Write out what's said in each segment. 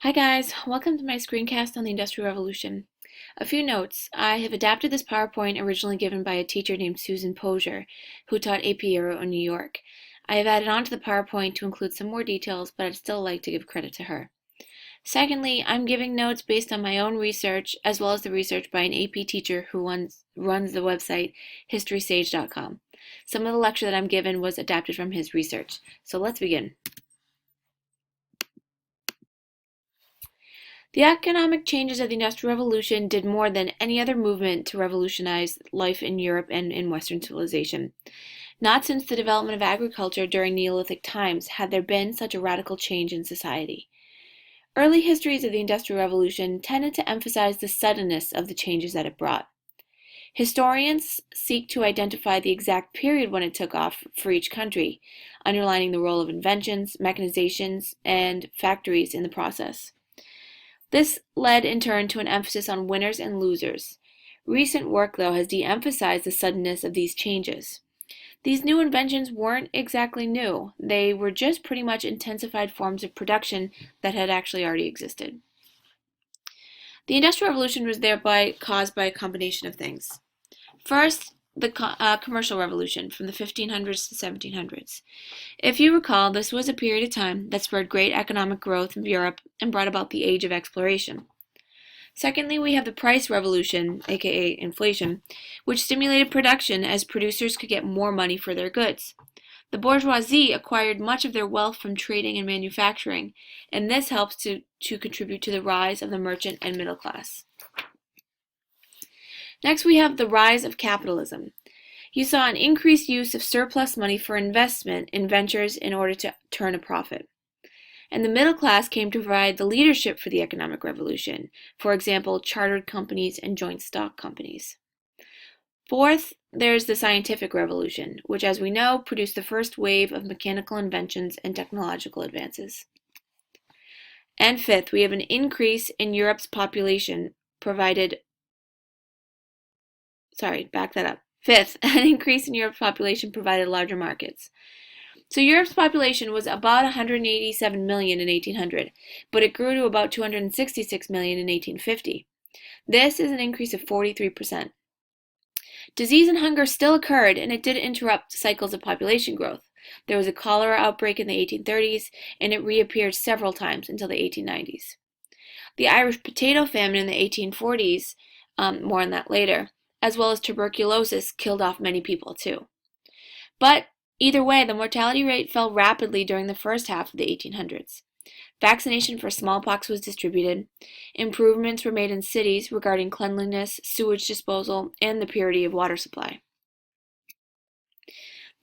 Hi guys, welcome to my screencast on the Industrial Revolution. A few notes. I have adapted this PowerPoint originally given by a teacher named Susan Posier, who taught AP Euro in New York. I have added on to the PowerPoint to include some more details, but I'd still like to give credit to her. Secondly, I'm giving notes based on my own research, as well as the research by an AP teacher who runs the website historysage.com. Some of the lecture that I'm given was adapted from his research. So let's begin. The economic changes of the Industrial Revolution did more than any other movement to revolutionize life in Europe and in Western civilization. Not since the development of agriculture during Neolithic times had there been such a radical change in society. Early histories of the Industrial Revolution tended to emphasize the suddenness of the changes that it brought. Historians seek to identify the exact period when it took off for each country, underlining the role of inventions, mechanizations, and factories in the process. This led in turn to an emphasis on winners and losers. Recent work, though, has de-emphasized the suddenness of these changes. These new inventions weren't exactly new. They were just pretty much intensified forms of production that had actually already existed. The Industrial Revolution was thereby caused by a combination of things. First, the commercial revolution from the 1500s to 1700s. If you recall, this was a period of time that spurred great economic growth in Europe and brought about the age of exploration. Secondly, we have the price revolution, aka inflation, which stimulated production as producers could get more money for their goods. The bourgeoisie acquired much of their wealth from trading and manufacturing, and this helps to contribute to the rise of the merchant and middle class. Next, we have the rise of capitalism. You saw an increased use of surplus money for investment in ventures in order to turn a profit. And the middle class came to provide the leadership for the economic revolution, for example, chartered companies and joint stock companies. Fourth, there's the scientific revolution, which, as we know, produced the first wave of mechanical inventions and technological advances. And fifth, we have an increase in Europe's population Fifth, an increase in Europe's population provided larger markets. So Europe's population was about 187 million in 1800, but it grew to about 266 million in 1850. This is an increase of 43%. Disease and hunger still occurred, and it did interrupt cycles of population growth. There was a cholera outbreak in the 1830s, and it reappeared several times until the 1890s. The Irish potato famine in the 1840s, more on that later, as well as tuberculosis killed off many people too. But either way, the mortality rate fell rapidly during the first half of the 1800s. Vaccination for smallpox was distributed. Improvements were made in cities regarding cleanliness, sewage disposal, and the purity of water supply.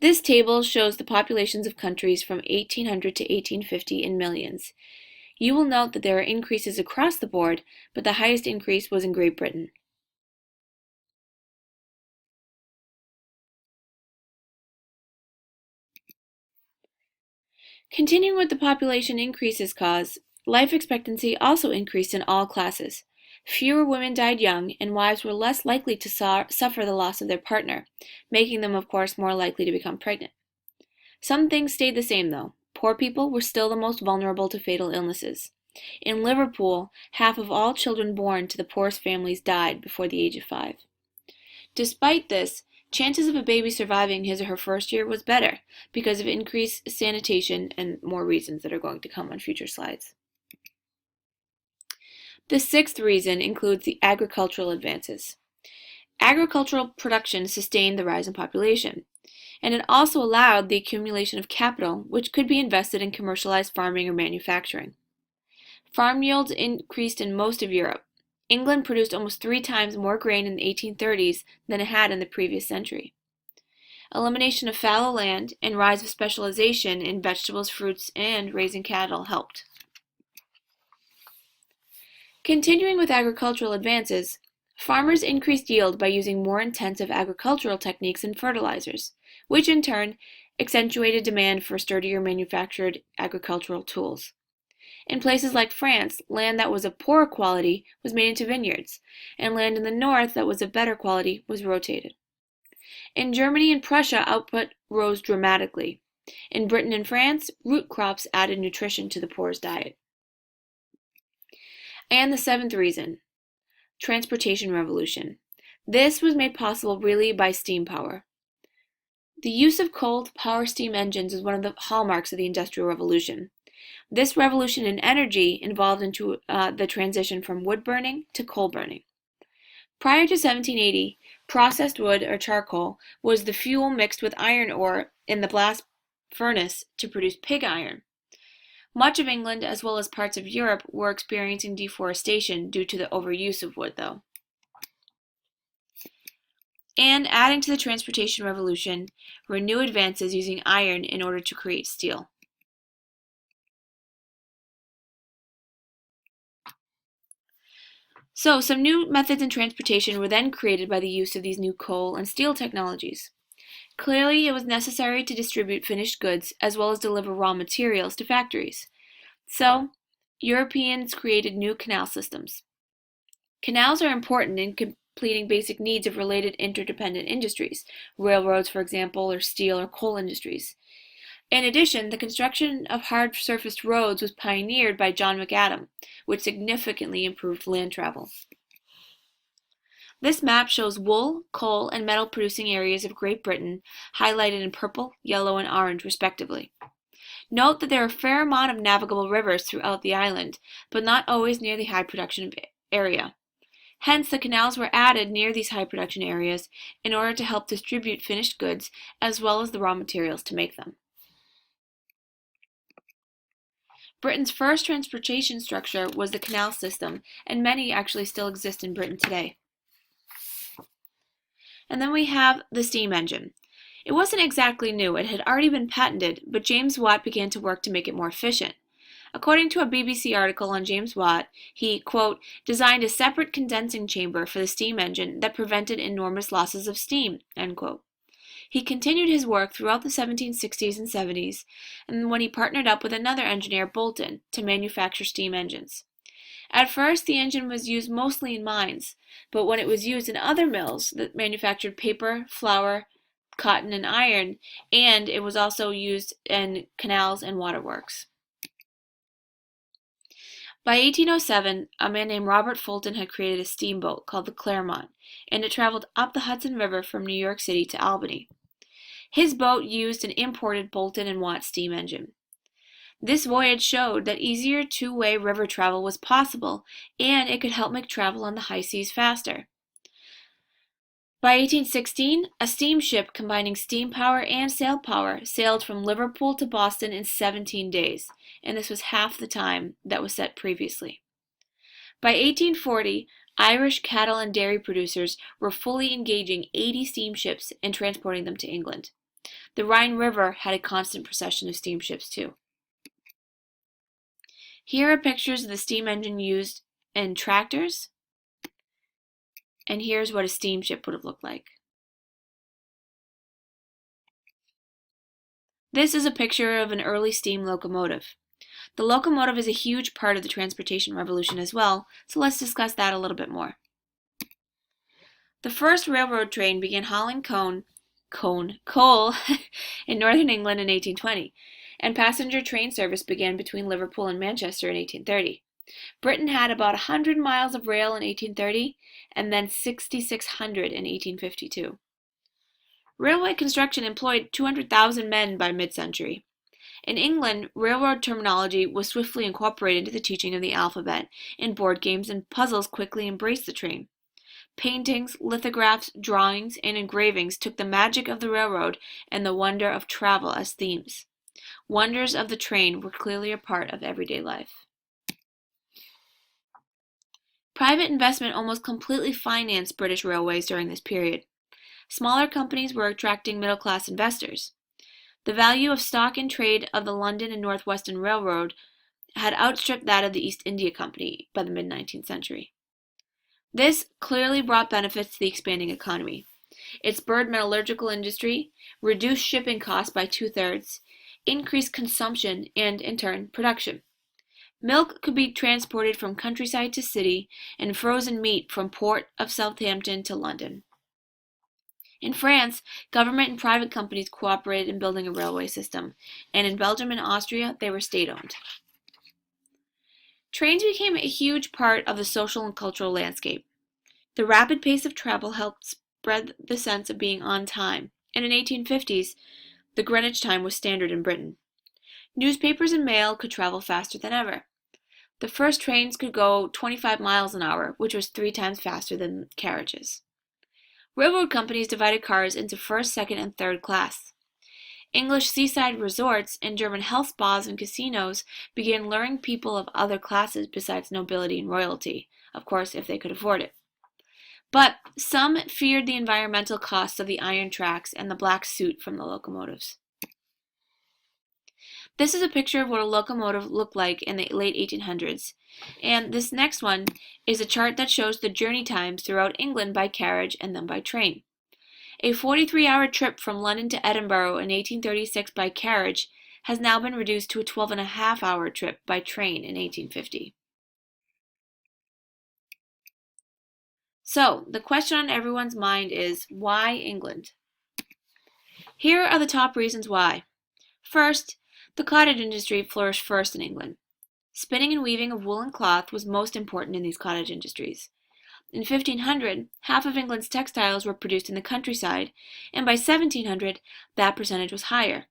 This table shows the populations of countries from 1800 to 1850 in millions. You will note that there are increases across the board, but the highest increase was in Great Britain. Continuing with the population increases cause, life expectancy also increased in all classes. Fewer women died young, and wives were less likely to suffer the loss of their partner, making them, of course, more likely to become pregnant. Some things stayed the same, though. Poor people were still the most vulnerable to fatal illnesses. In Liverpool, half of all children born to the poorest families died before the age of 5. Despite this, chances of a baby surviving his or her first year was better because of increased sanitation and more reasons that are going to come on future slides. The sixth reason includes the agricultural advances. Agricultural production sustained the rise in population, and it also allowed the accumulation of capital, which could be invested in commercialized farming or manufacturing. Farm yields increased in most of Europe. England produced almost 3 times more grain in the 1830s than it had in the previous century. Elimination of fallow land and rise of specialization in vegetables, fruits, and raising cattle helped. Continuing with agricultural advances, farmers increased yield by using more intensive agricultural techniques and fertilizers, which in turn accentuated demand for sturdier manufactured agricultural tools. In places like France, land that was of poorer quality was made into vineyards, and land in the north that was of better quality was rotated. In Germany and Prussia, output rose dramatically. In Britain and France, root crops added nutrition to the poor's diet. And the seventh reason, transportation revolution. This was made possible really by steam power. The use of coal to power steam engines is one of the hallmarks of the Industrial Revolution. This revolution in energy involved into the transition from wood burning to coal burning. Prior to 1780, processed wood or charcoal was the fuel mixed with iron ore in the blast furnace to produce pig iron. Much of England, as well as parts of Europe, were experiencing deforestation due to the overuse of wood, though. And adding to the transportation revolution were new advances using iron in order to create steel. So, some new methods in transportation were then created by the use of these new coal and steel technologies. Clearly, it was necessary to distribute finished goods as well as deliver raw materials to factories. So, Europeans created new canal systems. Canals are important in completing basic needs of related interdependent industries, railroads, for example, or steel or coal industries. In addition, the construction of hard-surfaced roads was pioneered by John McAdam, which significantly improved land travel. This map shows wool, coal, and metal-producing areas of Great Britain, highlighted in purple, yellow, and orange, respectively. Note that there are a fair amount of navigable rivers throughout the island, but not always near the high production area. Hence, the canals were added near these high production areas in order to help distribute finished goods as well as the raw materials to make them. Britain's first transportation structure was the canal system, and many actually still exist in Britain today. And then we have the steam engine. It wasn't exactly new, it had already been patented, but James Watt began to work to make it more efficient. According to a BBC article on James Watt, he, quote, designed a separate condensing chamber for the steam engine that prevented enormous losses of steam, end quote. He continued his work throughout the 1760s and 70s, and when he partnered up with another engineer, Boulton, to manufacture steam engines. At first, the engine was used mostly in mines, but when it was used in other mills that manufactured paper, flour, cotton, and iron, and it was also used in canals and waterworks. By 1807, a man named Robert Fulton had created a steamboat called the Clermont, and it traveled up the Hudson River from New York City to Albany. His boat used an imported Boulton and Watt steam engine. This voyage showed that easier two-way river travel was possible, and it could help make travel on the high seas faster. By 1816, a steamship combining steam power and sail power sailed from Liverpool to Boston in 17 days, and this was half the time that was set previously. By 1840, Irish cattle and dairy producers were fully engaging 80 steamships and transporting them to England. The Rhine River had a constant procession of steamships too. Here are pictures of the steam engine used in tractors, and here's what a steamship would have looked like. This is a picture of an early steam locomotive. The locomotive is a huge part of the transportation revolution as well, so let's discuss that a little bit more. The first railroad train began hauling coal in northern England in 1820, and passenger train service began between Liverpool and Manchester in 1830. Britain had about 100 miles of rail in 1830, and then 6,600 in 1852. Railway construction employed 200,000 men by mid-century. In England, railroad terminology was swiftly incorporated into the teaching of the alphabet, and board games and puzzles quickly embraced the train. Paintings, lithographs, drawings, and engravings took the magic of the railroad and the wonder of travel as themes. Wonders of the train were clearly a part of everyday life. Private investment almost completely financed British railways during this period. Smaller companies were attracting middle-class investors. The value of stock in trade of the London and North Western Railroad had outstripped that of the East India Company by the mid-19th century. This clearly brought benefits to the expanding economy. It spurred metallurgical industry, reduced shipping costs by 2/3, increased consumption, and, in turn, production. Milk could be transported from countryside to city, and frozen meat from Port of Southampton to London. In France, government and private companies cooperated in building a railway system, and in Belgium and Austria, they were state-owned. Trains became a huge part of the social and cultural landscape. The rapid pace of travel helped spread the sense of being on time, and in the 1850s, the Greenwich time was standard in Britain. Newspapers and mail could travel faster than ever. The first trains could go 25 miles an hour, which was 3 times faster than carriages. Railroad companies divided cars into first, second, and third class. English seaside resorts and German health spas and casinos began luring people of other classes besides nobility and royalty, of course, if they could afford it. But some feared the environmental costs of the iron tracks and the black soot from the locomotives. This is a picture of what a locomotive looked like in the late 1800s, and this next one is a chart that shows the journey times throughout England by carriage and then by train. A 43-hour trip from London to Edinburgh in 1836 by carriage has now been reduced to a 12.5-hour trip by train in 1850. So, the question on everyone's mind is, why England? Here are the top reasons why. First, the cottage industry flourished first in England. Spinning and weaving of wool and cloth was most important in these cottage industries. In 1500, half of England's textiles were produced in the countryside, and by 1700, that percentage was higher.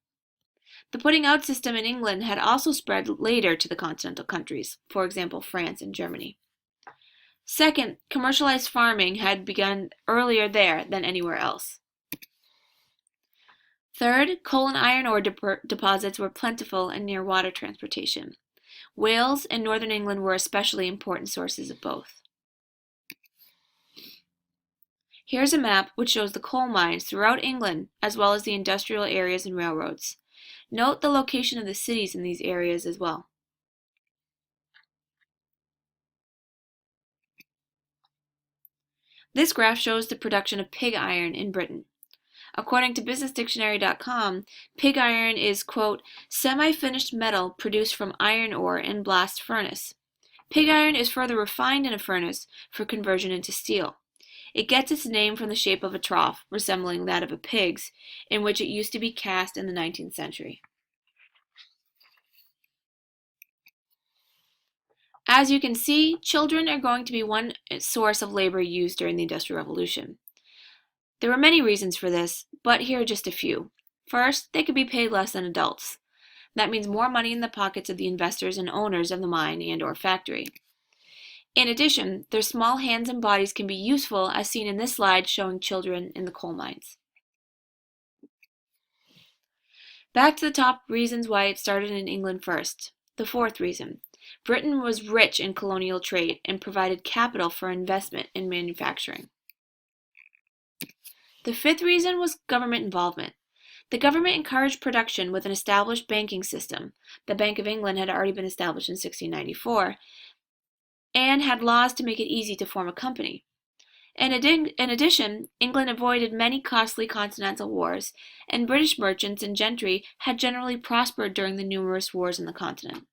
The putting out system in England had also spread later to the continental countries, for example, France and Germany. Second, commercialized farming had begun earlier there than anywhere else. Third, coal and iron ore deposits were plentiful and near water transportation. Wales and northern England were especially important sources of both. Here's a map which shows the coal mines throughout England, as well as the industrial areas and railroads. Note the location of the cities in these areas as well. This graph shows the production of pig iron in Britain. According to businessdictionary.com, pig iron is, quote, semi-finished metal produced from iron ore in blast furnace. Pig iron is further refined in a furnace for conversion into steel. It gets its name from the shape of a trough, resembling that of a pig's, in which it used to be cast in the 19th century. As you can see, children are going to be one source of labor used during the Industrial Revolution. There were many reasons for this, but here are just a few. First, they could be paid less than adults. That means more money in the pockets of the investors and owners of the mine and/or factory. In addition, their small hands and bodies can be useful, as seen in this slide showing children in the coal mines. Back to the top reasons why it started in England first. The fourth reason. Britain was rich in colonial trade and provided capital for investment in manufacturing. The fifth reason was government involvement. The government encouraged production with an established banking system. The Bank of England had already been established in 1694 and had laws to make it easy to form a company. In addition, England avoided many costly continental wars, and British merchants and gentry had generally prospered during the numerous wars in the continent.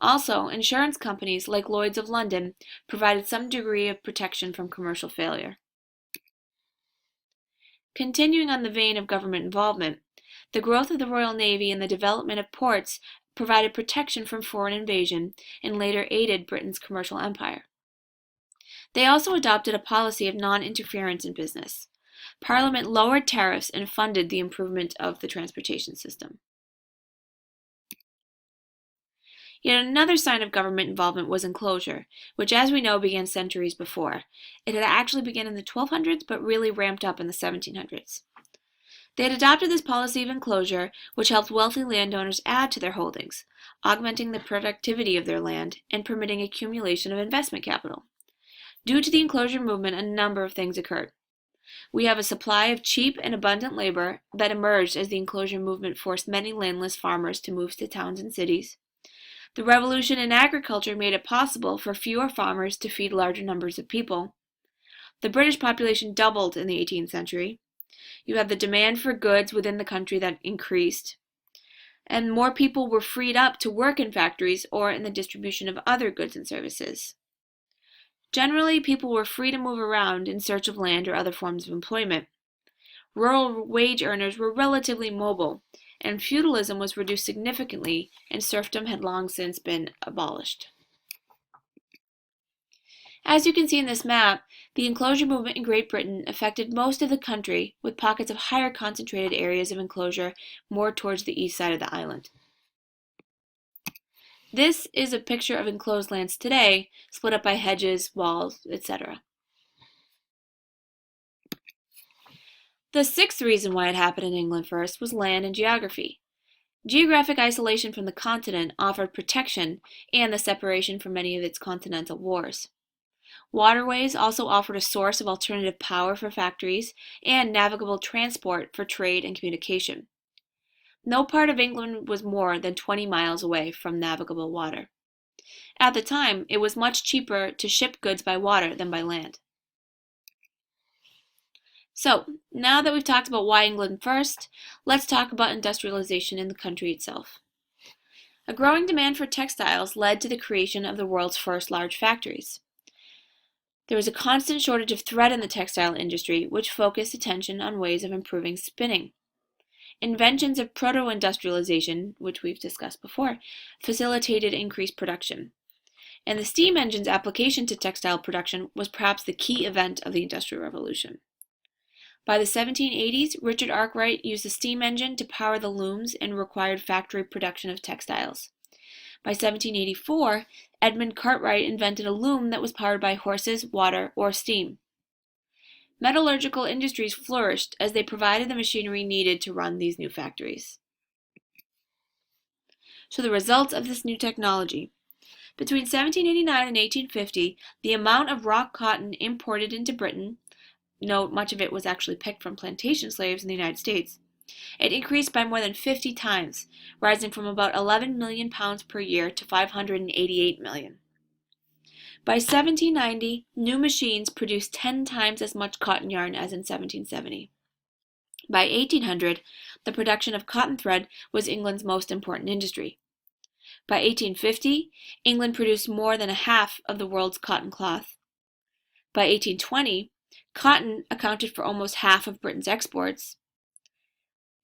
Also, insurance companies like Lloyd's of London provided some degree of protection from commercial failure. Continuing on the vein of government involvement, the growth of the Royal Navy and the development of ports provided protection from foreign invasion and later aided Britain's commercial empire. They also adopted a policy of non-interference in business. Parliament lowered tariffs and funded the improvement of the transportation system. Yet another sign of government involvement was enclosure, which as we know began centuries before. It had actually begun in the 1200s but really ramped up in the 1700s. They had adopted this policy of enclosure, which helped wealthy landowners add to their holdings, augmenting the productivity of their land and permitting accumulation of investment capital. Due to the enclosure movement, a number of things occurred. We have a supply of cheap and abundant labor that emerged as the enclosure movement forced many landless farmers to move to towns and cities. The revolution in agriculture made it possible for fewer farmers to feed larger numbers of people. The British population doubled in the 18th century. You have the demand for goods within the country that increased, and more people were freed up to work in factories or in the distribution of other goods and services. Generally, people were free to move around in search of land or other forms of employment. Rural wage earners were relatively mobile, and feudalism was reduced significantly, and serfdom had long since been abolished. As you can see in this map, the enclosure movement in Great Britain affected most of the country, with pockets of higher concentrated areas of enclosure more towards the east side of the island. This is a picture of enclosed lands today, split up by hedges, walls, etc. The sixth reason why it happened in England first was land and geography. Geographic isolation from the continent offered protection and the separation from many of its continental wars. Waterways also offered a source of alternative power for factories and navigable transport for trade and communication. No part of England was more than 20 miles away from navigable water. At the time, it was much cheaper to ship goods by water than by land. So, now that we've talked about why England first, let's talk about industrialization in the country itself. A growing demand for textiles led to the creation of the world's first large factories. There was a constant shortage of thread in the textile industry, which focused attention on ways of improving spinning. Inventions of proto-industrialization, which we've discussed before, facilitated increased production. And the steam engine's application to textile production was perhaps the key event of the Industrial Revolution. By the 1780s, Richard Arkwright used the steam engine to power the looms and required factory production of textiles. By 1784, Edmund Cartwright invented a loom that was powered by horses, water, or steam. Metallurgical industries flourished as they provided the machinery needed to run these new factories. So the results of this new technology. Between 1789 and 1850, the amount of raw cotton imported into Britain, note much of it was actually picked from plantation slaves in the United States, it increased by more than 50 times, rising from about 11 million pounds per year to 588 million. By 1790, new machines produced 10 times as much cotton yarn as in 1770. By 1800, the production of cotton thread was England's most important industry. By 1850, England produced more than a half of the world's cotton cloth. By 1820, cotton accounted for almost half of Britain's exports.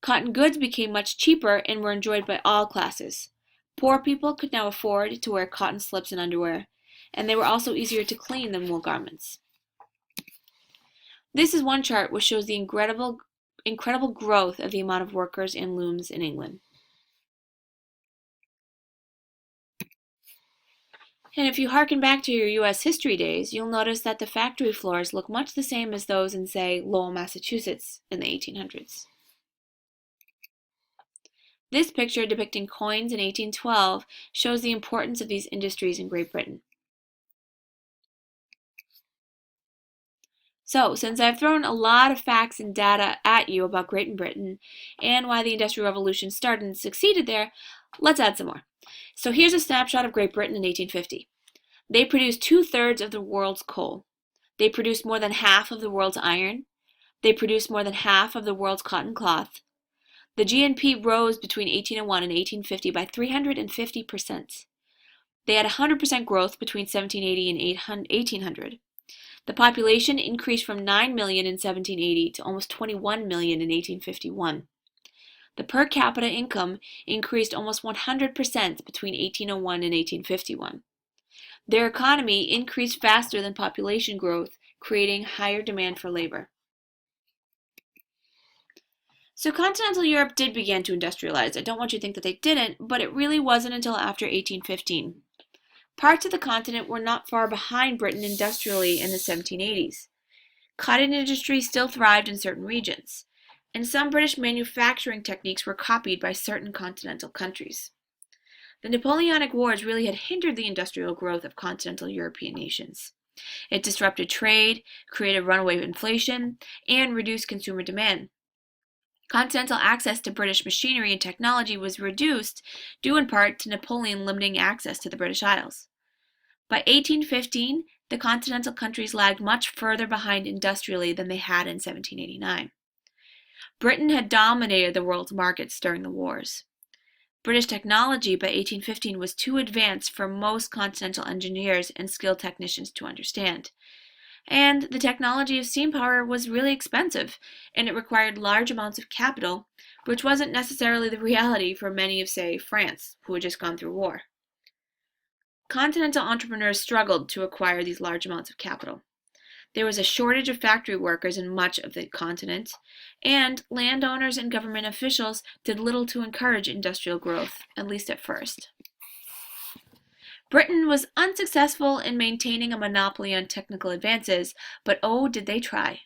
Cotton goods became much cheaper and were enjoyed by all classes. Poor people could now afford to wear cotton slips and underwear, and they were also easier to clean than wool garments. This is one chart which shows the incredible growth of the amount of workers in looms in England. And if you harken back to your U.S. history days, you'll notice that the factory floors look much the same as those in, say, Lowell, Massachusetts in the 1800s. This picture depicting coins in 1812 shows the importance of these industries in Great Britain. So, since I've thrown a lot of facts and data at you about Great Britain and why the Industrial Revolution started and succeeded there, let's add some more. So here's a snapshot of Great Britain in 1850. They produced 2/3 of the world's coal. They produced more than half of the world's iron. They produced more than half of the world's cotton cloth. The GNP rose between 1801 and 1850 by 350%. They had 100% growth between 1780 and 1800. The population increased from 9 million in 1780 to almost 21 million in 1851. The per capita income increased almost 100% between 1801 and 1851. Their economy increased faster than population growth, creating higher demand for labor. So continental Europe did begin to industrialize. I don't want you to think that they didn't, but it really wasn't until after 1815. Parts of the continent were not far behind Britain industrially in the 1780s. Cotton industry still thrived in certain regions, and some British manufacturing techniques were copied by certain continental countries. The Napoleonic Wars really had hindered the industrial growth of continental European nations. It disrupted trade, created runaway inflation, and reduced consumer demand. Continental access to British machinery and technology was reduced, due in part to Napoleon limiting access to the British Isles. By 1815, the continental countries lagged much further behind industrially than they had in 1789. Britain had dominated the world's markets during the wars. British technology by 1815 was too advanced for most continental engineers and skilled technicians to understand. And the technology of steam power was really expensive, and it required large amounts of capital, which wasn't necessarily the reality for many of, say, France, who had just gone through war. continental entrepreneurs struggled to acquire these large amounts of capital. There was a shortage of factory workers in much of the continent, and landowners and government officials did little to encourage industrial growth, at least at first. Britain was unsuccessful in maintaining a monopoly on technical advances, but oh, did they try.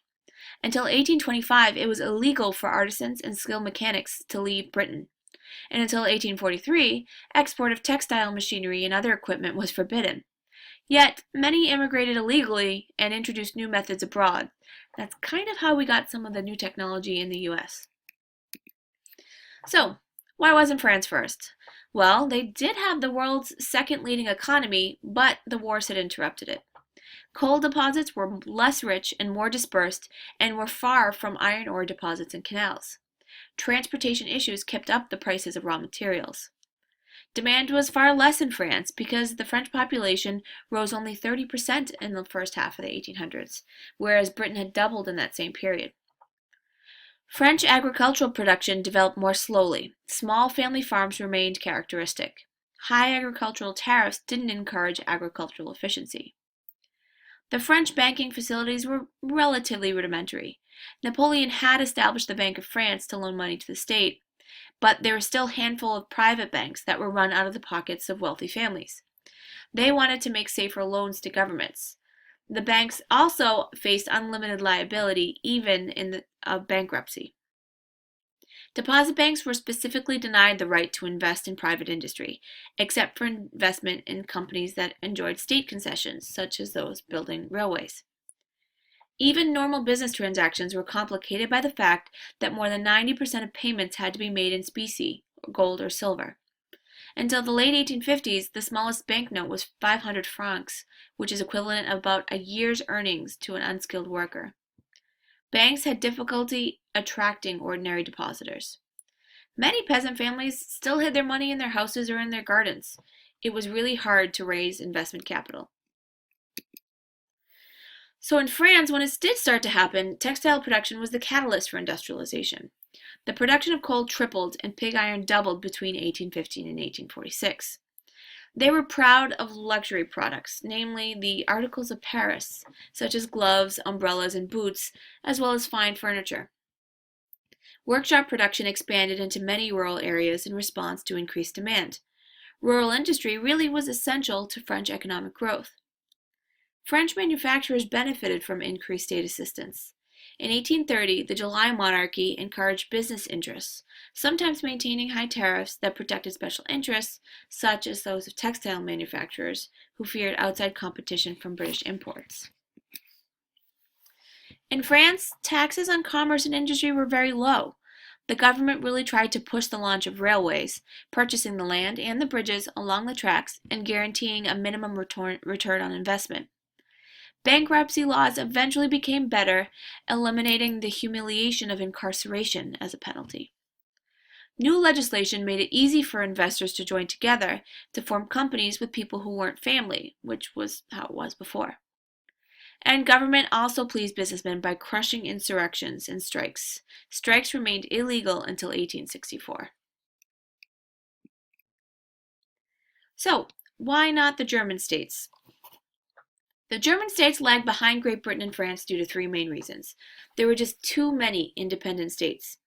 Until 1825, it was illegal for artisans and skilled mechanics to leave Britain. And until 1843, export of textile machinery and other equipment was forbidden. Yet, many immigrated illegally and introduced new methods abroad. That's kind of how we got some of the new technology in the US. So, why wasn't France first? Well, they did have the world's second leading economy, but the wars had interrupted it. Coal deposits were less rich and more dispersed and were far from iron ore deposits and canals. Transportation issues kept up the prices of raw materials. Demand was far less in France because the French population rose only 30% in the first half of the 1800s, whereas Britain had doubled in that same period. French agricultural production developed more slowly. Small family farms remained characteristic. High agricultural tariffs didn't encourage agricultural efficiency. The French banking facilities were relatively rudimentary. Napoleon had established the Bank of France to loan money to the state, but there were still a handful of private banks that were run out of the pockets of wealthy families. They wanted to make safer loans to governments. The banks also faced unlimited liability even in bankruptcy. Deposit banks were specifically denied the right to invest in private industry, except for investment in companies that enjoyed state concessions, such as those building railways. Even normal business transactions were complicated by the fact that more than 90% of payments had to be made in specie, gold or silver. Until the late 1850s, the smallest banknote was 500 francs, which is equivalent of about a year's earnings to an unskilled worker. Banks had difficulty attracting ordinary depositors. Many peasant families still hid their money in their houses or in their gardens. It was really hard to raise investment capital. So in France, when it did start to happen, textile production was the catalyst for industrialization. The production of coal tripled and pig iron doubled between 1815 and 1846. They were proud of luxury products, namely the articles of Paris, such as gloves, umbrellas, and boots, as well as fine furniture. Workshop production expanded into many rural areas in response to increased demand. Rural industry really was essential to French economic growth. French manufacturers benefited from increased state assistance. In 1830, the July monarchy encouraged business interests, sometimes maintaining high tariffs that protected special interests, such as those of textile manufacturers, who feared outside competition from British imports. In France, taxes on commerce and industry were very low. The government really tried to push the launch of railways, purchasing the land and the bridges along the tracks and guaranteeing a minimum return on investment. Bankruptcy laws eventually became better, eliminating the humiliation of incarceration as a penalty. New legislation made it easy for investors to join together to form companies with people who weren't family, which was how it was before. And government also pleased businessmen by crushing insurrections and strikes. Strikes remained illegal until 1864. So, why not the German states? The German states lagged behind Great Britain and France due to three main reasons. There were just too many independent states.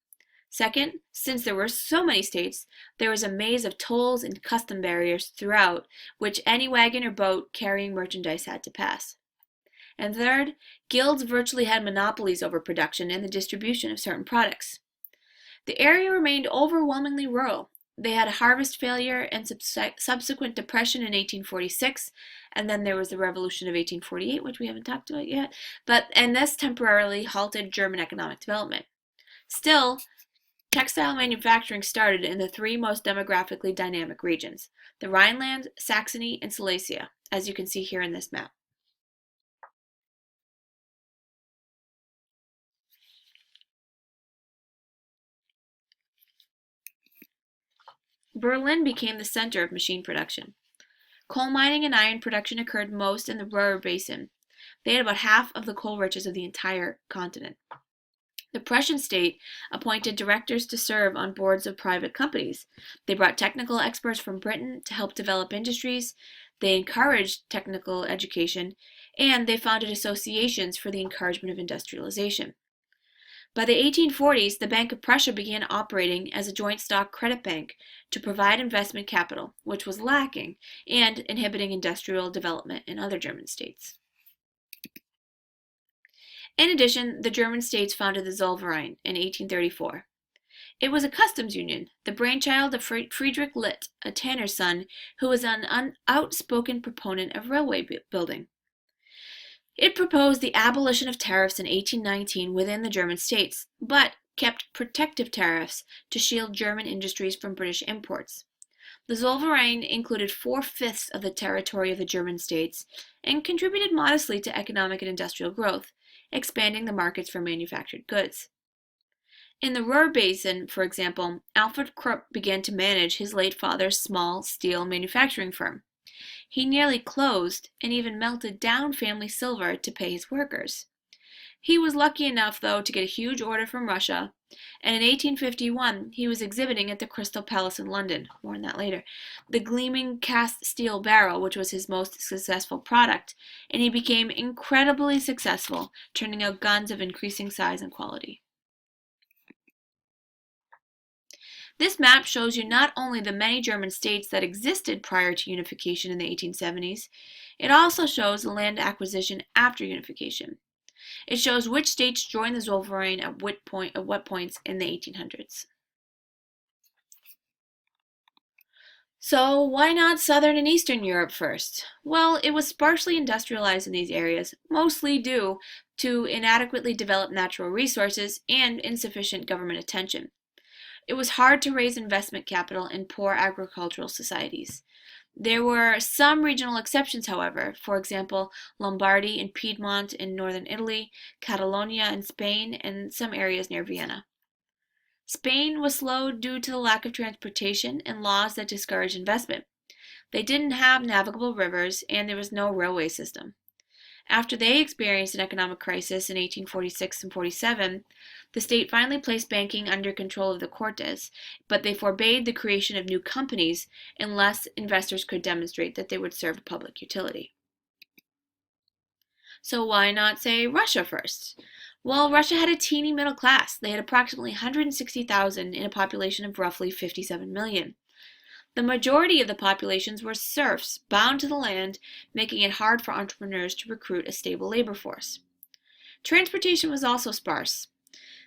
Second, since there were so many states, there was a maze of tolls and custom barriers throughout, which any wagon or boat carrying merchandise had to pass. And third, guilds virtually had monopolies over production and the distribution of certain products. The area remained overwhelmingly rural. They had a harvest failure and subsequent depression in 1846, and then there was the Revolution of 1848, which we haven't talked about yet, and this temporarily halted German economic development. Still, textile manufacturing started in the three most demographically dynamic regions, the Rhineland, Saxony, and Silesia, as you can see here in this map. Berlin became the center of machine production. Coal mining and iron production occurred most in the Ruhr Basin. They had about half of the coal riches of the entire continent. The Prussian state appointed directors to serve on boards of private companies. They brought technical experts from Britain to help develop industries. They encouraged technical education, and they founded associations for the encouragement of industrialization. By the 1840s, the Bank of Prussia began operating as a joint stock credit bank to provide investment capital, which was lacking, and inhibiting industrial development in other German states. In addition, the German states founded the Zollverein in 1834. It was a customs union, the brainchild of Friedrich Litt, a tanner's son who was an outspoken proponent of railway building. It proposed the abolition of tariffs in 1819 within the German states, but kept protective tariffs to shield German industries from British imports. The Zollverein included 4/5 of the territory of the German states and contributed modestly to economic and industrial growth, expanding the markets for manufactured goods. In the Ruhr Basin, for example, Alfred Krupp began to manage his late father's small steel manufacturing firm. He nearly closed and even melted down family silver to pay his workers. He was lucky enough, though, to get a huge order from Russia, and in 1851 he was exhibiting at the Crystal Palace in London, more on that later, the gleaming cast steel barrel, which was his most successful product, and he became incredibly successful, turning out guns of increasing size and quality. This map shows you not only the many German states that existed prior to unification in the 1870s, it also shows the land acquisition after unification. It shows which states joined the Zollverein at what points in the 1800s. So why not Southern and Eastern Europe first? Well, it was sparsely industrialized in these areas, mostly due to inadequately developed natural resources and insufficient government attention. It was hard to raise investment capital in poor agricultural societies. There were some regional exceptions, however, for example, Lombardy and Piedmont in northern Italy, Catalonia in Spain, and some areas near Vienna. Spain was slow due to the lack of transportation and laws that discouraged investment. They didn't have navigable rivers, and there was no railway system. After they experienced an economic crisis in 1846 and 47, the state finally placed banking under control of the Cortes, but they forbade the creation of new companies unless investors could demonstrate that they would serve a public utility. So why not say Russia first? Well, Russia had a teeny middle class. They had approximately 160,000 in a population of roughly 57 million. The majority of the populations were serfs bound to the land, making it hard for entrepreneurs to recruit a stable labor force. Transportation was also sparse.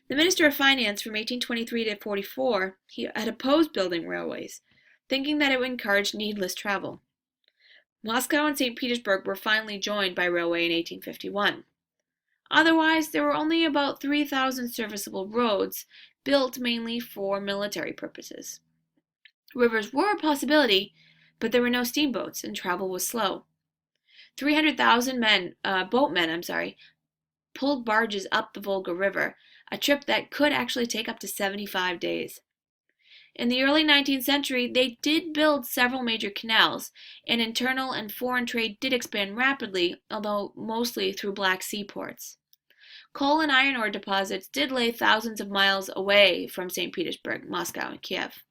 The Minister of Finance from 1823 to 44 had opposed building railways, thinking that it would encourage needless travel. Moscow and St. Petersburg were finally joined by railway in 1851. Otherwise, there were only about 3,000 serviceable roads, built mainly for military purposes. Rivers were a possibility, but there were no steamboats, and travel was slow. 300,000 boatmen, pulled barges up the Volga River, a trip that could actually take up to 75 days. In the early 19th century, they did build several major canals, and internal and foreign trade did expand rapidly, although mostly through Black Sea ports. Coal and iron ore deposits did lay thousands of miles away from St. Petersburg, Moscow, and Kiev.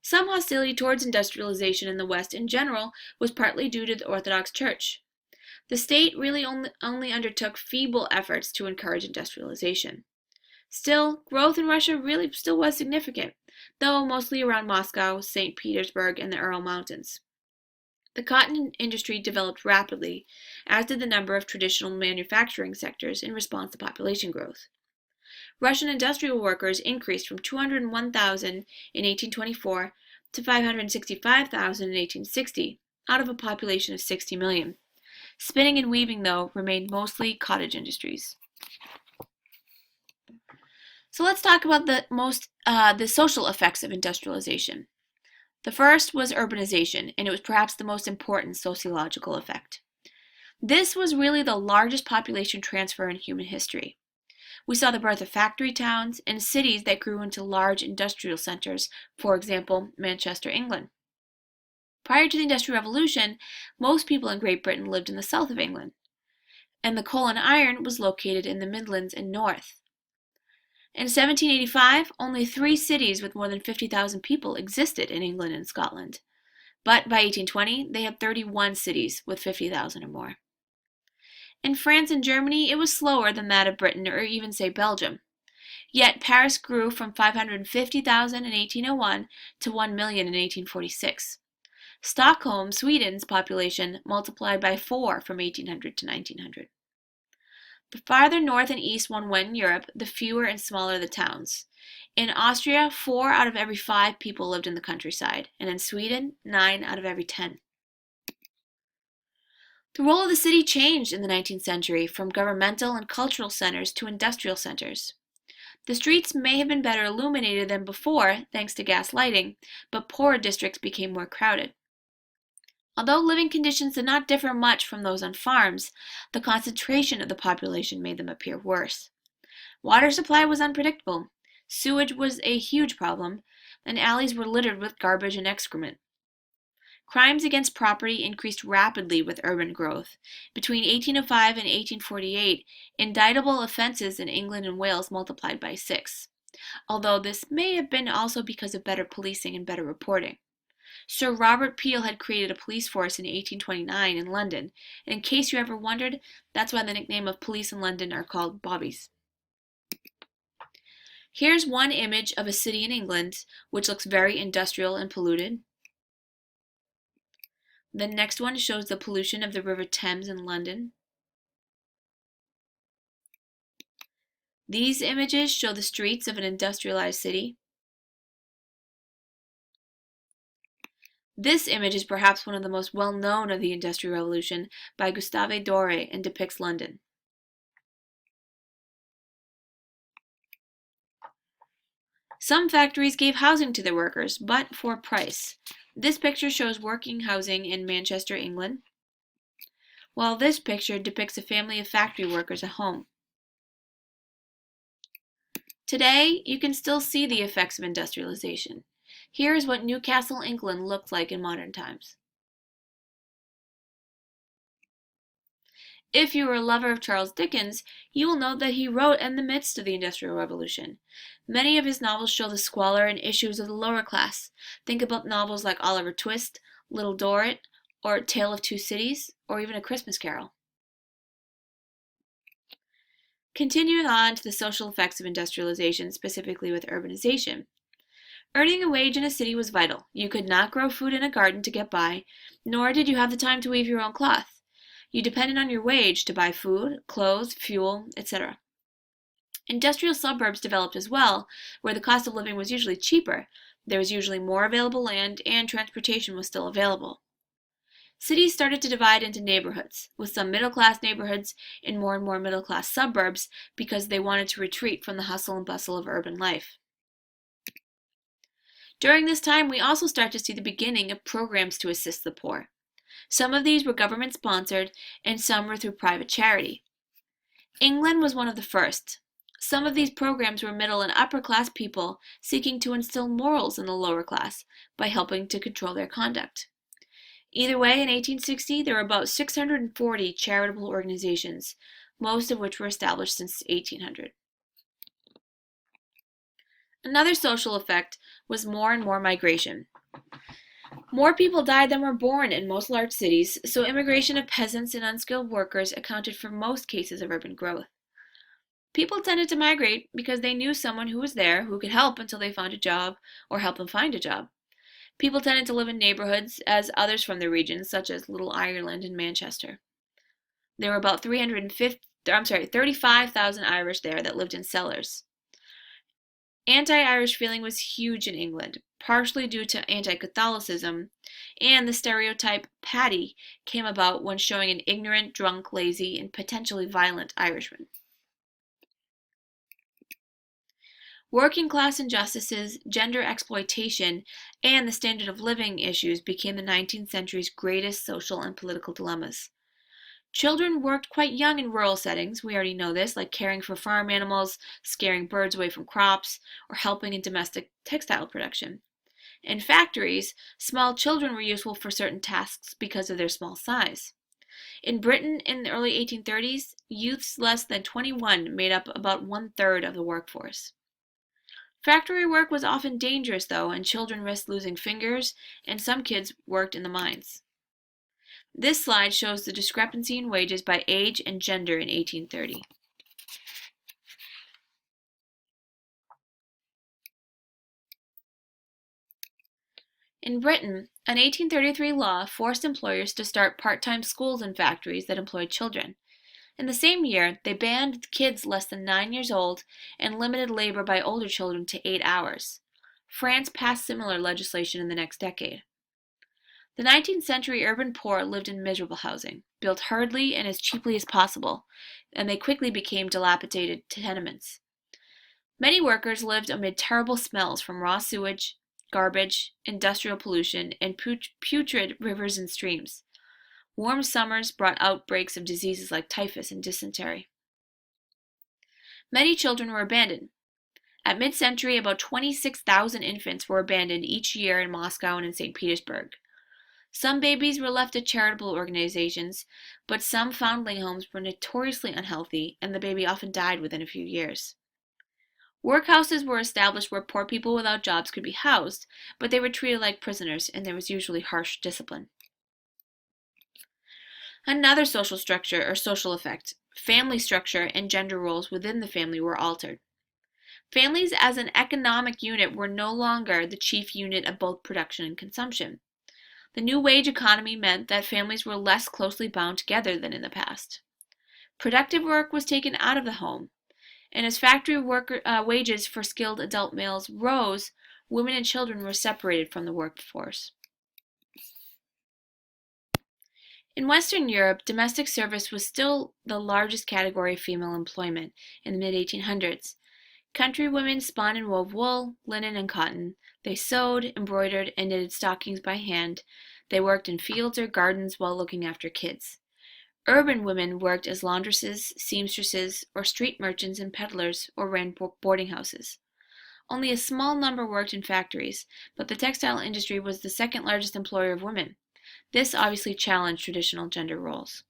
Some hostility towards industrialization in the West in general was partly due to the Orthodox Church. The state really only undertook feeble efforts to encourage industrialization. Still, growth in Russia really still was significant, though mostly around Moscow, St. Petersburg, and the Ural Mountains. The cotton industry developed rapidly, as did the number of traditional manufacturing sectors in response to population growth. Russian industrial workers increased from 201,000 in 1824 to 565,000 in 1860, out of a population of 60 million. Spinning and weaving, though, remained mostly cottage industries. So let's talk about the social effects of industrialization. The first was urbanization, and it was perhaps the most important sociological effect. This was really the largest population transfer in human history. We saw the birth of factory towns and cities that grew into large industrial centers, for example, Manchester, England. Prior to the Industrial Revolution, most people in Great Britain lived in the south of England, and the coal and iron was located in the Midlands and north. In 1785, only 3 cities with more than 50,000 people existed in England and Scotland. But by 1820, they had 31 cities with 50,000 or more. In France and Germany, it was slower than that of Britain or even, say, Belgium. Yet Paris grew from 550,000 in 1801 to 1 million in 1846. Stockholm, Sweden's population multiplied by 4 from 1800 to 1900. The farther north and east one went in Europe, the fewer and smaller the towns. In Austria, 4 out of every 5 people lived in the countryside, and in Sweden, 9 out of every 10. The role of the city changed in the 19th century from governmental and cultural centers to industrial centers. The streets may have been better illuminated than before, thanks to gas lighting, but poorer districts became more crowded. Although living conditions did not differ much from those on farms, the concentration of the population made them appear worse. Water supply was unpredictable, sewage was a huge problem, and alleys were littered with garbage and excrement. Crimes against property increased rapidly with urban growth. Between 1805 and 1848, indictable offenses in England and Wales multiplied by 6, although this may have been also because of better policing and better reporting. Sir Robert Peel had created a police force in 1829 in London, and in case you ever wondered, that's why the nickname of police in London are called bobbies. Here's one image of a city in England, which looks very industrial and polluted. The next one shows the pollution of the River Thames in London. These images show the streets of an industrialized city. This image is perhaps one of the most well-known of the Industrial Revolution by Gustave Doré and depicts London. Some factories gave housing to their workers, but for a price. This picture shows working housing in Manchester, England, while this picture depicts a family of factory workers at home. Today, you can still see the effects of industrialization. Here is what Newcastle, England looked like in modern times. If you are a lover of Charles Dickens, you will note that he wrote in the midst of the Industrial Revolution. Many of his novels show the squalor and issues of the lower class. Think about novels like Oliver Twist, Little Dorrit, or Tale of Two Cities, or even A Christmas Carol. Continuing on to the social effects of industrialization, specifically with urbanization. Earning a wage in a city was vital. You could not grow food in a garden to get by, nor did you have the time to weave your own cloth. You depended on your wage to buy food, clothes, fuel, etc. Industrial suburbs developed as well, where the cost of living was usually cheaper. There was usually more available land, and transportation was still available. Cities started to divide into neighborhoods, with some middle-class neighborhoods and more middle-class suburbs because they wanted to retreat from the hustle and bustle of urban life. During this time, we also start to see the beginning of programs to assist the poor. Some of these were government-sponsored, and some were through private charity. England was one of the first. Some of these programs were middle and upper-class people seeking to instill morals in the lower class by helping to control their conduct. Either way, in 1860, there were about 640 charitable organizations, most of which were established since 1800. Another social effect was more and more migration. More people died than were born in most large cities, so immigration of peasants and unskilled workers accounted for most cases of urban growth. People tended to migrate because they knew someone who was there who could help until they found a job or help them find a job. People tended to live in neighborhoods as others from the region, such as Little Ireland and Manchester. There were about 35,000 Irish there that lived in cellars. Anti-Irish feeling was huge in England, partially due to anti-Catholicism, and the stereotype Paddy came about when showing an ignorant, drunk, lazy, and potentially violent Irishman. Working class injustices, gender exploitation, and the standard of living issues became the 19th century's greatest social and political dilemmas. Children worked quite young in rural settings, we already know this, like caring for farm animals, scaring birds away from crops, or helping in domestic textile production. In factories, small children were useful for certain tasks because of their small size. In Britain in the early 1830s, youths less than 21 made up about 1/3 of the workforce. Factory work was often dangerous, though, and children risked losing fingers, and some kids worked in the mines. This slide shows the discrepancy in wages by age and gender in 1830. In Britain, an 1833 law forced employers to start part-time schools and factories that employed children. In the same year, they banned kids less than 9 years old and limited labor by older children to 8 hours. France passed similar legislation in the next decade. The 19th century urban poor lived in miserable housing, built hurriedly and as cheaply as possible, and they quickly became dilapidated tenements. Many workers lived amid terrible smells from raw sewage, garbage, industrial pollution, and putrid rivers and streams. Warm summers brought outbreaks of diseases like typhus and dysentery. Many children were abandoned. At mid-century, about 26,000 infants were abandoned each year in Moscow and in St. Petersburg. Some babies were left to charitable organizations, but some foundling homes were notoriously unhealthy, and the baby often died within a few years. Workhouses were established where poor people without jobs could be housed, but they were treated like prisoners, and there was usually harsh discipline. Another social structure or social effect, family structure and gender roles within the family were altered. Families as an economic unit were no longer the chief unit of both production and consumption. The new wage economy meant that families were less closely bound together than in the past. Productive work was taken out of the home, and as factory wages for skilled adult males rose, women and children were separated from the workforce. In Western Europe, domestic service was still the largest category of female employment in the mid-1800s. Country women spun and wove wool, linen, and cotton. They sewed, embroidered, and knitted stockings by hand. They worked in fields or gardens while looking after kids. Urban women worked as laundresses, seamstresses, or street merchants and peddlers, or ran boarding houses. Only a small number worked in factories, but the textile industry was the second largest employer of women. This obviously challenged traditional gender roles.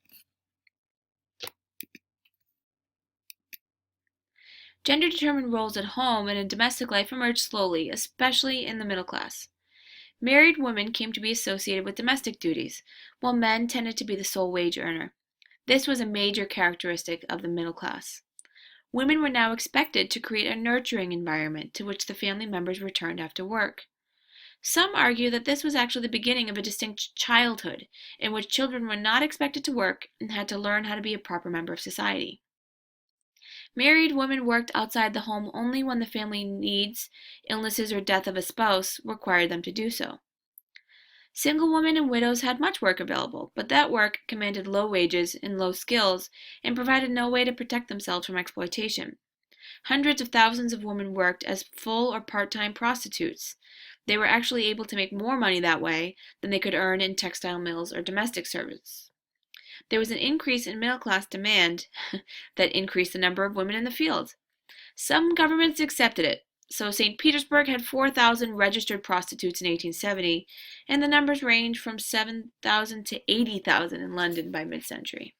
Gender-determined roles at home and in domestic life emerged slowly, especially in the middle class. Married women came to be associated with domestic duties, while men tended to be the sole wage earner. This was a major characteristic of the middle class. Women were now expected to create a nurturing environment to which the family members returned after work. Some argue that this was actually the beginning of a distinct childhood, in which children were not expected to work and had to learn how to be a proper member of society. Married women worked outside the home only when the family needs, illnesses, or death of a spouse required them to do so. Single women and widows had much work available, but that work commanded low wages and low skills and provided no way to protect themselves from exploitation. Hundreds of thousands of women worked as full or part-time prostitutes. They were actually able to make more money that way than they could earn in textile mills or domestic service. There was an increase in middle-class demand that increased the number of women in the field. Some governments accepted it. So St. Petersburg had 4,000 registered prostitutes in 1870, and the numbers range from 7,000 to 80,000 in London by mid-century.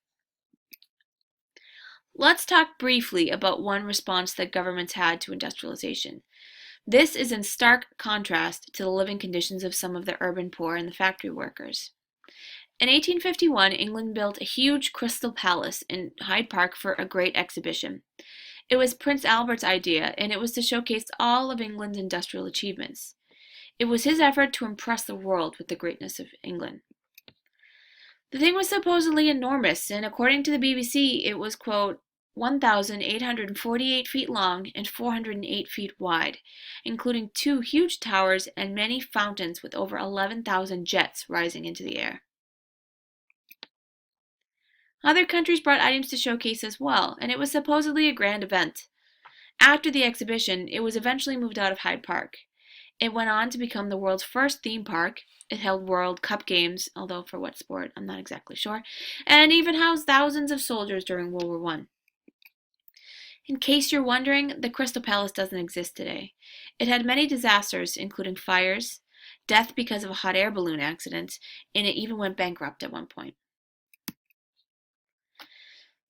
Let's talk briefly about one response that governments had to industrialization. This is in stark contrast to the living conditions of some of the urban poor and the factory workers. In 1851, England built a huge Crystal Palace in Hyde Park for a great exhibition. It was Prince Albert's idea, and it was to showcase all of England's industrial achievements. It was his effort to impress the world with the greatness of England. The thing was supposedly enormous, and according to the BBC, it was, quote, 1,848 feet long and 408 feet wide, including 2 huge towers and many fountains with over 11,000 jets rising into the air. Other countries brought items to showcase as well, and it was supposedly a grand event. After the exhibition, it was eventually moved out of Hyde Park. It went on to become the world's first theme park. It held World Cup games, although for what sport, I'm not exactly sure, and even housed thousands of soldiers during World War I. In case you're wondering, the Crystal Palace doesn't exist today. It had many disasters, including fires, death because of a hot air balloon accident, and it even went bankrupt at one point.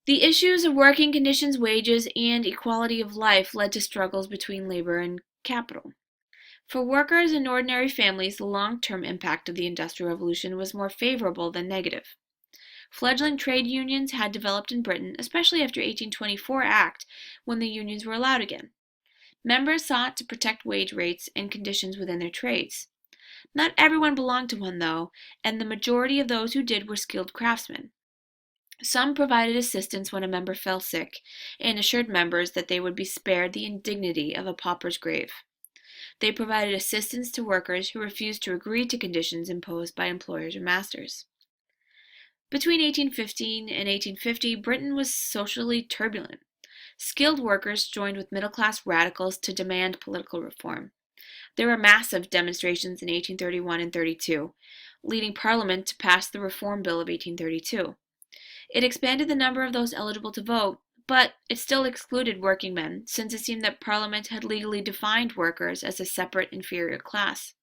The issues of working conditions, wages, and equality of life led to struggles between labor and capital. For workers and ordinary families, the long-term impact of the Industrial Revolution was more favorable than negative. Fledgling trade unions had developed in Britain, especially after 1824 Act, when the unions were allowed again. Members sought to protect wage rates and conditions within their trades. Not everyone belonged to one, though, and the majority of those who did were skilled craftsmen. Some provided assistance when a member fell sick and assured members that they would be spared the indignity of a pauper's grave. They provided assistance to workers who refused to agree to conditions imposed by employers or masters. Between 1815 and 1850, Britain was socially turbulent. Skilled workers joined with middle-class radicals to demand political reform. There were massive demonstrations in 1831 and 32, leading Parliament to pass the Reform Bill of 1832. It expanded the number of those eligible to vote, but it still excluded working men, since it seemed that Parliament had legally defined workers as a separate inferior class.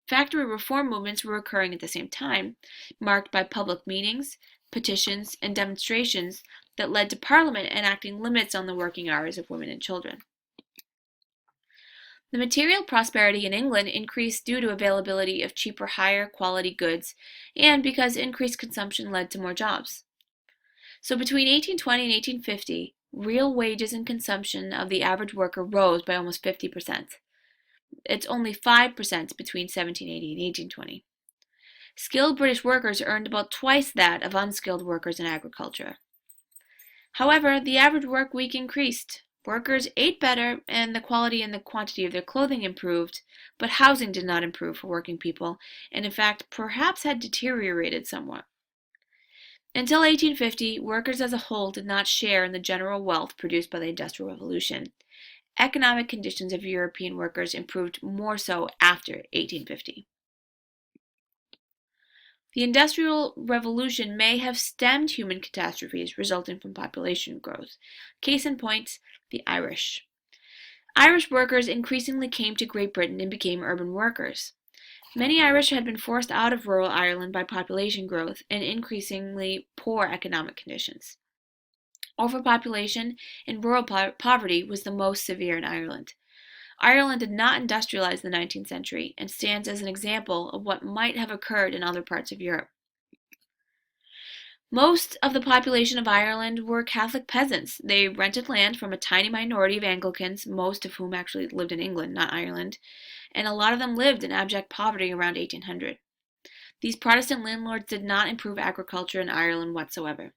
Factory reform movements were occurring at the same time, marked by public meetings, petitions, and demonstrations that led to Parliament enacting limits on the working hours of women and children. The material prosperity in England increased due to availability of cheaper, higher quality goods, and because increased consumption led to more jobs. So between 1820 and 1850, real wages and consumption of the average worker rose by almost 50%. It's only 5% between 1780 and 1820. Skilled British workers earned about twice that of unskilled workers in agriculture. However, the average work week increased. Workers ate better, and the quality and the quantity of their clothing improved, but housing did not improve for working people, and in fact, perhaps had deteriorated somewhat. Until 1850, workers as a whole did not share in the general wealth produced by the Industrial Revolution. Economic conditions of European workers improved more so after 1850. The Industrial Revolution may have stemmed human catastrophes resulting from population growth. Case in point, the Irish. Irish workers increasingly came to Great Britain and became urban workers. Many Irish had been forced out of rural Ireland by population growth and increasingly poor economic conditions. Overpopulation and rural poverty was the most severe in Ireland. Ireland did not industrialize in the 19th century and stands as an example of what might have occurred in other parts of Europe. Most of the population of Ireland were Catholic peasants. They rented land from a tiny minority of Anglicans, most of whom actually lived in England, not Ireland, and a lot of them lived in abject poverty around 1800. These Protestant landlords did not improve agriculture in Ireland whatsoever.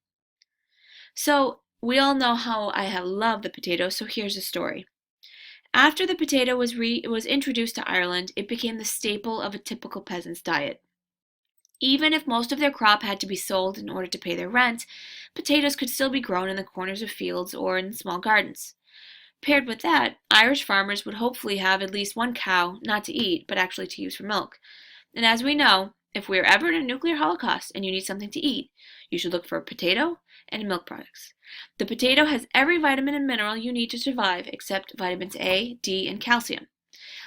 So, we all know how I have loved the potato, so here's the story. After the potato was introduced to Ireland, it became the staple of a typical peasant's diet. Even if most of their crop had to be sold in order to pay their rent, potatoes could still be grown in the corners of fields or in small gardens. Paired with that, Irish farmers would hopefully have at least one cow, not to eat, but actually to use for milk. And as we know, if we are ever in a nuclear holocaust and you need something to eat, you should look for a potato and milk products. The potato has every vitamin and mineral you need to survive except vitamins A, D, and calcium.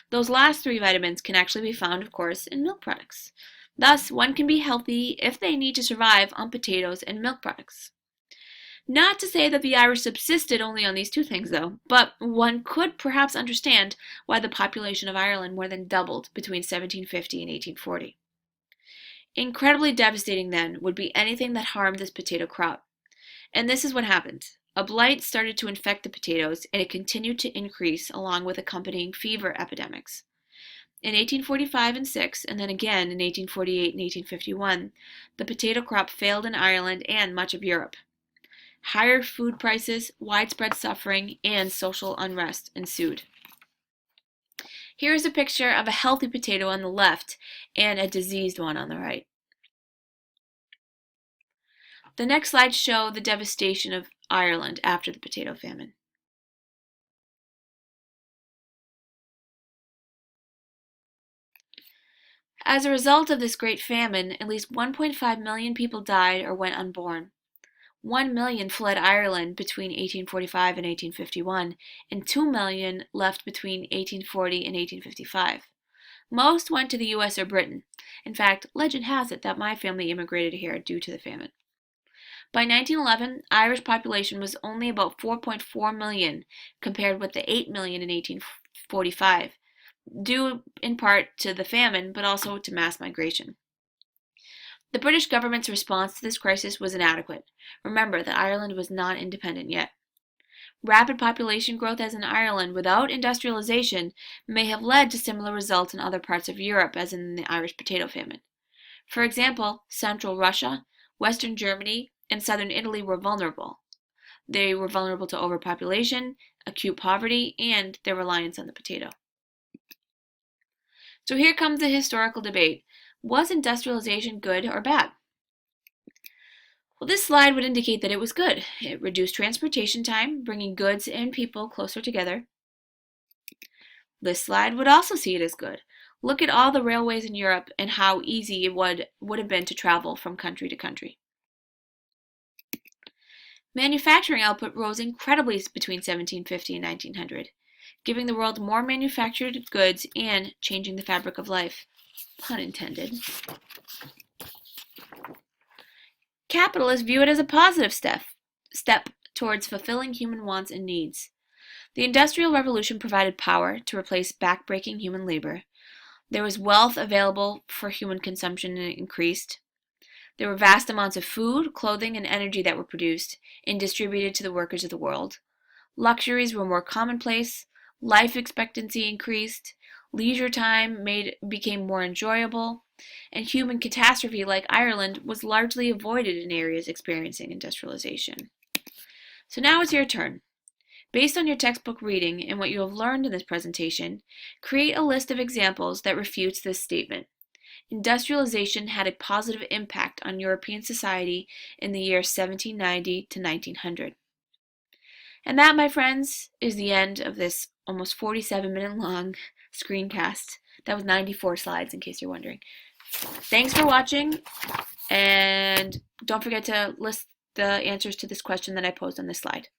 Those last three vitamins can actually be found, of course, in milk products. Thus, one can be healthy if they need to survive on potatoes and milk products. Not to say that the Irish subsisted only on these two things, though, but one could perhaps understand why the population of Ireland more than doubled between 1750 and 1840. Incredibly devastating, then, would be anything that harmed this potato crop. And this is what happened. A blight started to infect the potatoes, and it continued to increase along with accompanying fever epidemics. In 1845 and 6, and then again in 1848 and 1851, the potato crop failed in Ireland and much of Europe. Higher food prices, widespread suffering, and social unrest ensued. Here is a picture of a healthy potato on the left and a diseased one on the right. The next slides show the devastation of Ireland after the potato famine. As a result of this great famine, at least 1.5 million people died or went unborn. 1 million fled Ireland between 1845 and 1851, and 2 million left between 1840 and 1855. Most went to the US or Britain. In fact, legend has it that my family immigrated here due to the famine. By 1911, Irish population was only about 4.4 million compared with the 8 million in 1845, due in part to the famine but also to mass migration. The British government's response to this crisis was inadequate. Remember that Ireland was not independent yet. Rapid population growth as in Ireland without industrialization may have led to similar results in other parts of Europe as in the Irish potato famine. For example, Central Russia, Western Germany, and Southern Italy were vulnerable. They were vulnerable to overpopulation, acute poverty, and their reliance on the potato. So here comes the historical debate. Was industrialization good or bad? Well, this slide would indicate that it was good. It reduced transportation time, bringing goods and people closer together. This slide would also see it as good. Look at all the railways in Europe and how easy it would have been to travel from country to country. Manufacturing output rose incredibly between 1750 and 1900, giving the world more manufactured goods and changing the fabric of life. Pun intended. Capitalists view it as a positive step towards fulfilling human wants and needs. The Industrial Revolution provided power to replace back-breaking human labor. There was wealth available for human consumption and it increased. There were vast amounts of food, clothing, and energy that were produced and distributed to the workers of the world. Luxuries were more commonplace, life expectancy increased, leisure time became more enjoyable, and human catastrophe like Ireland was largely avoided in areas experiencing industrialization. So now it's your turn. Based on your textbook reading and what you have learned in this presentation, create a list of examples that refutes this statement. Industrialization had a positive impact on European society in the years 1790 to 1900. And that, my friends, is the end of this almost 47-minute long screencast. That was 94 slides, in case you're wondering. Thanks for watching, and don't forget to list the answers to this question that I posed on this slide.